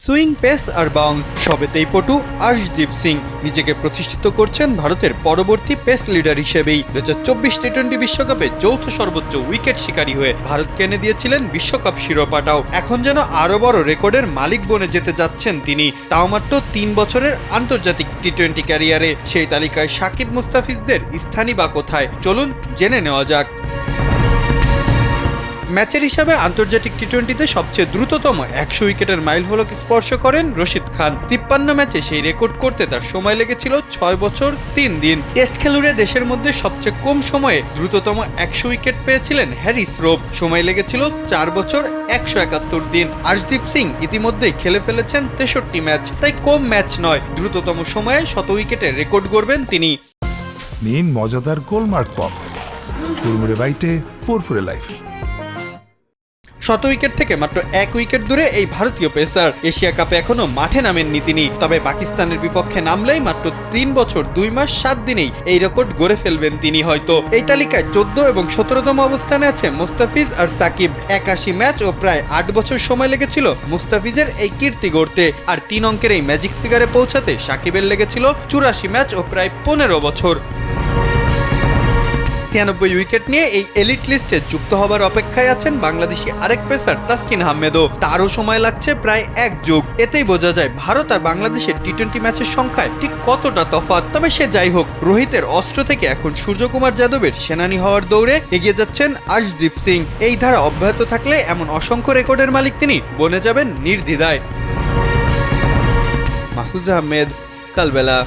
Swing pace আর bounce সবেতেই পটু আর্শদীপ সিং নিজেকে প্রতিষ্ঠিত করছেন ভারতের পরবর্তী পেস লিডার হিসেবেই। 2024 টি-20 বিশ্বকাপে যৌথ সর্বোচ্চ উইকেট শিকারী হয়ে ভারতকে এনে দিয়েছিলেন বিশ্বকাপ শিরোপাটাও। এখন যেন আরো বড় রেকর্ডের মালিক বনে যেতে যাচ্ছেন তিনি, তাও মাত্র 3 বছরের আন্তর্জাতিক টি-20 ক্যারিয়ারে। সেই তালিকায় সাকিব মুস্তাফিজদের স্থানই বা কোথায়, চলুন জেনে নেওয়া যাক। ম্যাচের হিসাবে আন্তর্জাতিক টি-20তে সবচেয়ে দ্রুততম 100 উইকেটের মাইলফলক স্পর্শ করেন রশিদ খান। 53 ম্যাচে সেই রেকর্ড করতে তার সময় লেগেছিল 6 বছর 3 দিন। টেস্ট খেলুড়ে দেশের মধ্যে সবচেয়ে কম সময়ে দ্রুততম 100 উইকেট পেয়েছিলেন হ্যারি শ্রোফ, সময় লেগেছিল 4 বছর 171 দিন। আর্শদীপ সিং ইতিমধ্যেই খেলে ফেলেছেন 63 ম্যাচ, তাই কম ম্যাচ নয়, দ্রুততম সময়ে 100 উইকেটের রেকর্ড গড়বেন তিনি। নিন মজাদার গোলমার্ক পপ, কুড়মুড়ে বাইটে ফুরফুরে লাইফ। 100 উইকেট থেকে মাত্র 1 উইকেট দূরে এই ভারতীয় পেসার। এশিয়া কাপে এখনো মাঠে নামেননি তিনি, তবে পাকিস্তানের বিপক্ষে নামলেই মাত্র 3 বছর 2 মাস 7 দিনেই এই রেকর্ড গড়ে ফেলবেন তিনি হয়তো। এই তালিকায় 14 এবং 17তম অবস্থানে আছে মুস্তাফিজ আর সাকিব। 81 ম্যাচ ও প্রায় 8 বছর সময় লেগেছিল মুস্তাফিজের এই কীর্তি গড়তে, আর 3 অঙ্কের এই ম্যাজিক ফিগারে পৌঁছাতে সাকিবের লেগেছিল 84 ম্যাচ ও প্রায় 15 বছর। 93 উইকেট নিয়ে এই এলিট লিস্টে যুক্ত হবার অপেক্ষায় আছেন বাংলাদেশি আরেক পেসার তাসকিন আহমেদও। তারও সময় লাগছে প্রায় 1 যুগ। এতেই বোঝা যায় ভারত আর বাংলাদেশের টি-20 ম্যাচের সংখ্যায় ঠিক কতটা তফাৎ। তবে সে যাই হোক, রোহিতের অস্ত্র থেকে এখন সূর্যকুমার যাদবের সেনানি হওয়ার দৌড়ে এগিয়ে যাচ্ছেন আর্শদীপ সিং। এই ধারা অব্যাহত থাকলে এমন অসংখ্য রেকর্ডের মালিক তিনি বনে যাবেন নির্দ্বিধায়। মাহফুজ আহমেদ, কালবেলা।